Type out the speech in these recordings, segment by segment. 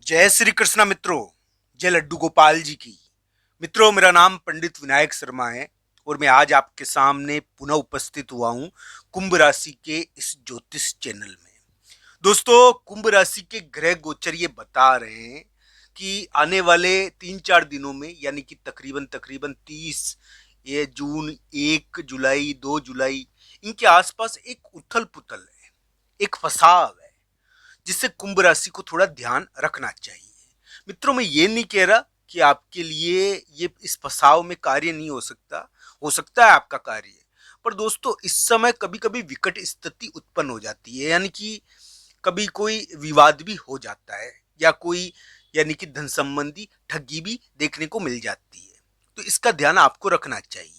जय श्री कृष्णा मित्रों। जय लड्डू गोपाल जी की। मित्रों, मेरा नाम पंडित विनायक शर्मा है और मैं आज आपके सामने पुनः उपस्थित हुआ हूं कुंभ राशि के इस ज्योतिष चैनल में। दोस्तों, कुंभ राशि के ग्रह गोचर ये बता रहे हैं कि आने वाले 3-4 दिनों में, यानी कि तकरीबन तकरीबन 30 ये जून, 1 जुलाई, 2 जुलाई, इनके आसपास एक उथल पुथल है, एक फसाव है, जिससे कुंभ राशि को थोड़ा ध्यान रखना चाहिए। मित्रों, मैं ये नहीं कह रहा कि आपके लिए ये इस फसाव में कार्य नहीं हो सकता है आपका कार्य। पर दोस्तों, इस समय कभी कभी विकट स्थिति उत्पन्न हो जाती है, यानी कि कभी कोई विवाद भी हो जाता है या कोई यानी कि धन संबंधी ठगी भी देखने को मिल जाती है। तो इसका ध्यान आपको रखना चाहिए।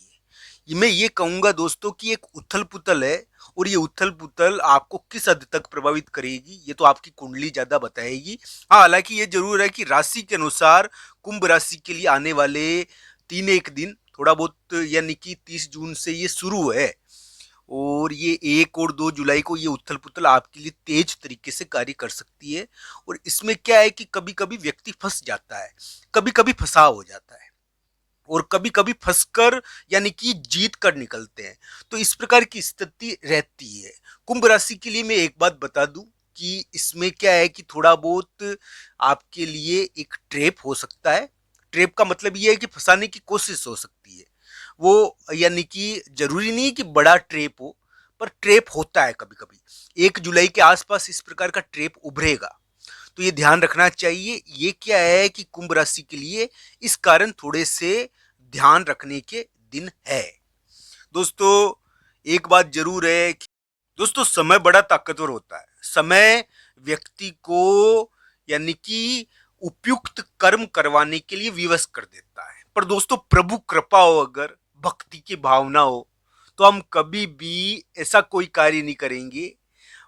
मैं ये कहूंगा दोस्तों कि एक उथल पुथल है और ये उथल पुथल आपको किस हद तक प्रभावित करेगी ये तो आपकी कुंडली ज्यादा बताएगी। हाँ, हालांकि ये जरूर है कि राशि के अनुसार कुंभ राशि के लिए आने वाले 3 एक दिन थोड़ा बहुत, यानी कि 30 जून से ये शुरू है और ये 1 और 2 जुलाई को ये उथल पुथल आपके लिए तेज तरीके से कार्य कर सकती है। और इसमें क्या है कि कभी कभी व्यक्ति फंस जाता है, कभी कभी फंसाव हो जाता है और कभी कभी फंसकर यानी कि जीत कर निकलते हैं। तो इस प्रकार की स्थिति रहती है। कुंभ राशि के लिए मैं एक बात बता दूं कि इसमें क्या है कि थोड़ा बहुत आपके लिए एक ट्रैप हो सकता है। ट्रैप का मतलब ये है कि फंसाने की कोशिश हो सकती है वो, यानी कि जरूरी नहीं कि बड़ा ट्रैप हो, पर ट्रैप होता है कभी कभी। 1 जुलाई के आसपास इस प्रकार का ट्रैप उभरेगा, तो ये ध्यान रखना चाहिए। ये क्या है कि कुंभ राशि के लिए इस कारण थोड़े से ध्यान रखने के दिन है। दोस्तों, एक बात जरूर है कि दोस्तों, समय बड़ा ताकतवर होता है। समय व्यक्ति को यानी कि उपयुक्त कर्म करवाने के लिए विवश कर देता है। पर दोस्तों, प्रभु कृपा हो, अगर भक्ति की भावना हो, तो हम कभी भी ऐसा कोई कार्य नहीं करेंगे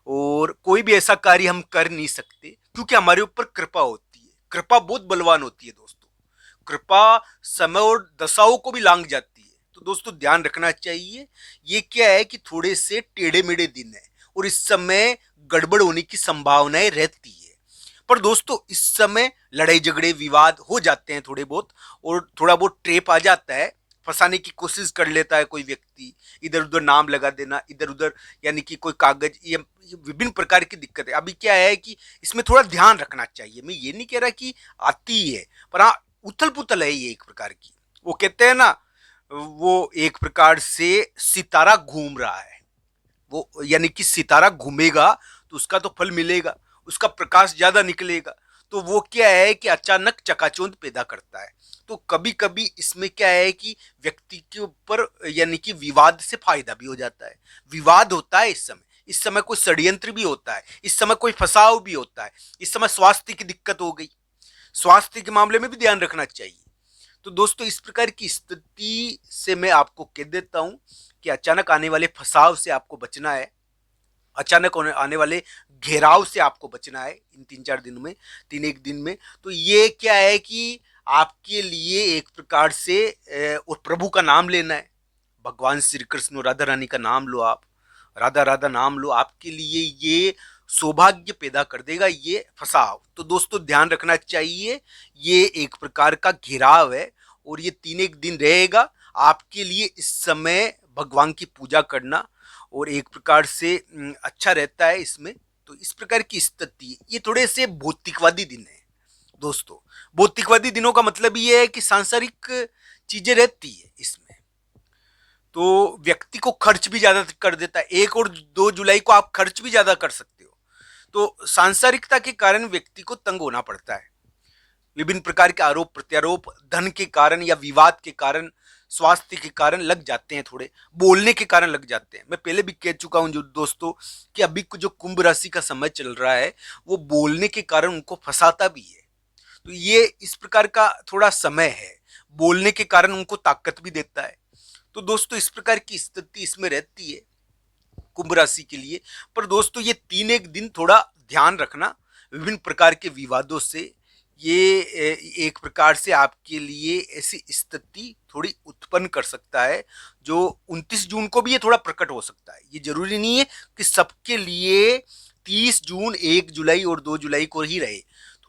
और कोई भी ऐसा कार्य हम कर नहीं सकते, क्योंकि हमारे ऊपर कृपा होती है। कृपा बहुत बलवान होती है दोस्तों। कृपा समय और दशाओं को भी लांग जाती है। तो दोस्तों, ध्यान रखना चाहिए। ये क्या है कि थोड़े से टेढ़े मेढ़े दिन है और इस समय गड़बड़ होने की संभावनाएं रहती है। पर दोस्तों, इस समय लड़ाई झगड़े विवाद हो जाते हैं थोड़े बहुत, और थोड़ा बहुत ट्रेप आ जाता है, फंसाने की कोशिश कर लेता है कोई व्यक्ति, इधर उधर नाम लगा देना, इधर उधर यानी कि कोई कागज, ये विभिन्न प्रकार की दिक्कत है। अभी क्या है कि इसमें थोड़ा ध्यान रखना चाहिए। मैं ये नहीं कह रहा कि आती ही है, पर हाँ, उथल पुथल है ये एक प्रकार की। वो कहते हैं ना, वो एक प्रकार से सितारा घूम रहा है। वो यानी कि सितारा घूमेगा तो उसका तो फल मिलेगा, उसका प्रकाश ज्यादा निकलेगा। तो वो क्या है कि अचानक चकाचौंध पैदा करता है। तो कभी कभी इसमें क्या है कि व्यक्ति के ऊपर यानी कि विवाद से फायदा भी हो जाता है। विवाद होता है इस समय, इस समय कोई षड्यंत्र भी होता है, इस समय कोई फसाव भी होता है, इस समय स्वास्थ्य की दिक्कत हो गई, स्वास्थ्य के मामले में भी ध्यान रखना चाहिए। तो दोस्तों, इस प्रकार की स्थिति से मैं आपको कह देता हूं कि अचानक आने वाले फसाव से आपको बचना है, अचानक आने वाले घेराव से आपको बचना है इन 3-4 दिनों में, 3 एक दिन में। तो ये क्या है कि आपके लिए एक प्रकार से और प्रभु का नाम लेना है, भगवान श्री कृष्ण और राधा रानी का नाम लो आप, राधा राधा नाम लो, आपके लिए ये सौभाग्य पैदा कर देगा ये फसाव। तो दोस्तों, ध्यान रखना चाहिए। ये एक प्रकार का घेराव है और ये 3 एक दिन रहेगा। आपके लिए इस समय भगवान की पूजा करना और एक प्रकार से अच्छा रहता है इसमें। तो इस प्रकार की स्थिति, ये थोड़े से भौतिकवादी दिन है दोस्तों। भौतिकवादी दिनों का मतलब ये है कि सांसारिक चीजें रहती है इसमें, तो व्यक्ति को खर्च भी ज्यादा कर देता है। 1 और 2 जुलाई को आप खर्च भी ज्यादा कर सकते हो। तो सांसारिकता के कारण व्यक्ति को तंग होना पड़ता है। विभिन्न प्रकार के आरोप प्रत्यारोप धन के कारण या विवाद के कारण, स्वास्थ्य के कारण लग जाते हैं, थोड़े बोलने के कारण लग जाते हैं। मैं पहले भी कह चुका हूं जो दोस्तों कि अभी जो कुंभ राशि का समय चल रहा है वो बोलने के कारण उनको फंसाता भी है। तो ये इस प्रकार का थोड़ा समय है, बोलने के कारण उनको ताकत भी देता है। तो दोस्तों, इस प्रकार की स्थिति इसमें रहती है कुंभ राशि के लिए। पर दोस्तों, ये 3 एक दिन थोड़ा ध्यान रखना विभिन्न प्रकार के विवादों से। ये एक प्रकार से आपके लिए ऐसी स्थिति थोड़ी उत्पन्न कर सकता है जो 29 जून को भी ये थोड़ा प्रकट हो सकता है। ये जरूरी नहीं है कि सबके लिए 30 जून, 1 जुलाई और 2 जुलाई को ही रहे।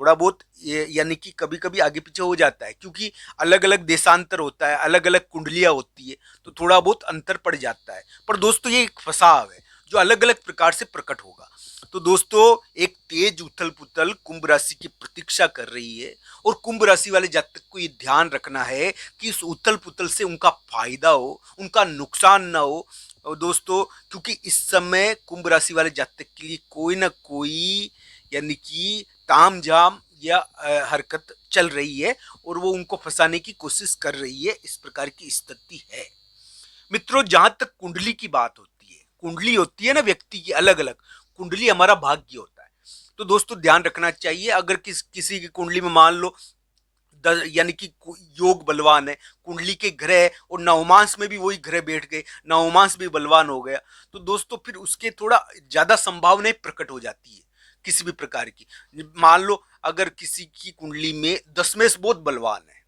थोड़ा बहुत यानी कि कभी कभी आगे पीछे हो जाता है, क्योंकि अलग अलग देशांतर होता है, अलग अलग कुंडलियां होती है, तो थोड़ा बहुत अंतर पड़ जाता है। पर दोस्तों ये एक फसाव है जो अलग अलग प्रकार से प्रकट होगा। तो दोस्तों एक तेज उथल पुथल कुंभ राशि की प्रतीक्षा कर रही है, और कुंभ राशि वाले जातक को ये ध्यान रखना है कि इस उथल पुथल से उनका फायदा हो, उनका नुकसान ना हो। और दोस्तों क्योंकि इस समय कुंभ राशि वाले जातक के लिए कोई ना कोई यानी कि तामझाम या हरकत चल रही है, और वो उनको फंसाने की कोशिश कर रही है, इस प्रकार की स्थिति है। मित्रों जहां तक कुंडली की बात होती है, कुंडली होती है ना व्यक्ति की अलग अलग, कुंडली हमारा भाग्य होता है। तो दोस्तों ध्यान रखना चाहिए, अगर किसी की कुंडली में मान लो यानी कि योग बलवान है, कुंडली के ग्रह और नवमांश में भी वही ग्रह बैठ गए, नवमांश भी बलवान हो गया, तो दोस्तों फिर उसके थोड़ा ज्यादा संभावनाएं प्रकट हो जाती है किसी भी प्रकार की। मान लो अगर किसी की कुंडली में दशमेश बहुत बलवान है,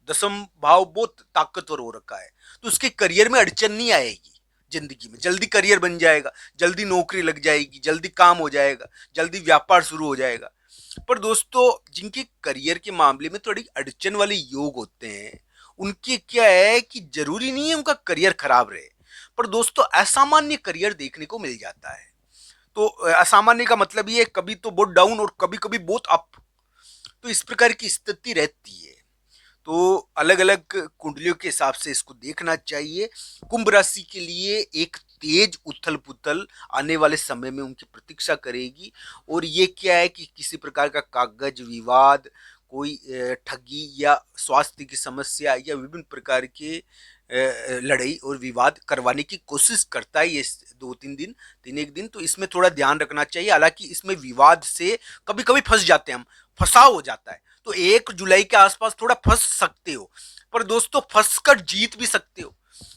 दसम भाव बहुत ताकतवर हो रखा है, तो उसके करियर में अड़चन नहीं आएगी, जिंदगी में जल्दी करियर बन जाएगा, जल्दी नौकरी लग जाएगी, जल्दी काम हो जाएगा, जल्दी व्यापार शुरू हो जाएगा। पर दोस्तों जिनके करियर के मामले में थोड़ी अड़चन वाले योग होते हैं, उनके क्या है कि जरूरी नहीं है उनका करियर खराब रहे, पर दोस्तों असामान्य करियर देखने को मिल जाता है। तो असामान्य का मतलब ये है कभी तो बहुत डाउन और कभी कभी बहुत अप, तो इस प्रकार की स्थिति रहती है। तो अलग अलग कुंडलियों के हिसाब से इसको देखना चाहिए। कुंभ राशि के लिए एक तेज उथल पुथल आने वाले समय में उनकी प्रतीक्षा करेगी, और ये क्या है कि किसी प्रकार का कागज विवाद, कोई ठगी या स्वास्थ्य की समस्या या विभिन्न प्रकार के लड़ाई और विवाद करवाने की कोशिश करता है ये 2-3 दिन, 3 एक दिन। तो इसमें थोड़ा ध्यान रखना चाहिए, हालांकि इसमें विवाद से कभी कभी फंस जाते हैं हम, फंसाव हो जाता है, तो 1 जुलाई के आसपास थोड़ा फंस सकते हो, पर दोस्तों फंस कर जीत भी सकते हो।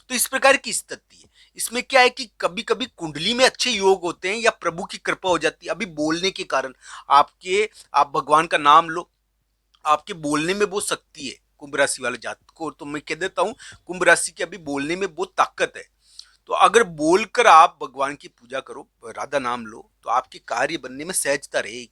तो इस प्रकार की स्थिति है। इसमें क्या है कि कभी कभी कुंडली में अच्छे योग होते हैं या प्रभु की कृपा हो जाती है, अभी बोलने के कारण आप भगवान का नाम लो, आपके बोलने में बहुत शक्ति है कुंभ राशि वाले जातक को, तो मैं कह देता हूं कुंभ राशि के अभी बोलने में बहुत ताकत है। तो अगर बोलकर आप भगवान की पूजा करो, राधा नाम लो, तो आपके कार्य बनने में सहजता रहेगी,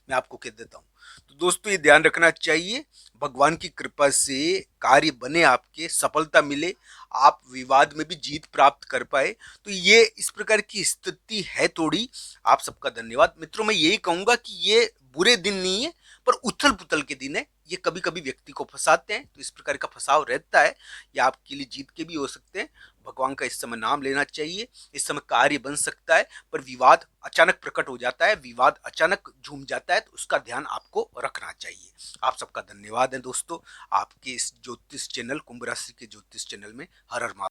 मैं आपको कह देता हूं। तो दोस्तों ये ध्यान रखना चाहिए, भगवान की कृपा से कार्य बने, आपके सफलता मिले, आप विवाद में भी जीत प्राप्त कर पाए। तो ये इस प्रकार की स्थिति है थोड़ी। आप सबका धन्यवाद मित्रों। मैं यही कहूंगा कि ये बुरे दिन नहीं है, पर उथल पुथल के दिन है, ये कभी कभी व्यक्ति को फंसाते हैं, तो इस प्रकार का फंसाव रहता है, ये आपके लिए जीत के भी हो सकते हैं। भगवान का इस समय नाम लेना चाहिए, इस समय कार्य बन सकता है, पर विवाद अचानक प्रकट हो जाता है, विवाद अचानक झूम जाता है, तो उसका ध्यान आपको रखना चाहिए। आप सबका धन्यवाद है दोस्तों, आपके इस ज्योतिष चैनल कुंभ राशि के ज्योतिष चैनल में हर हर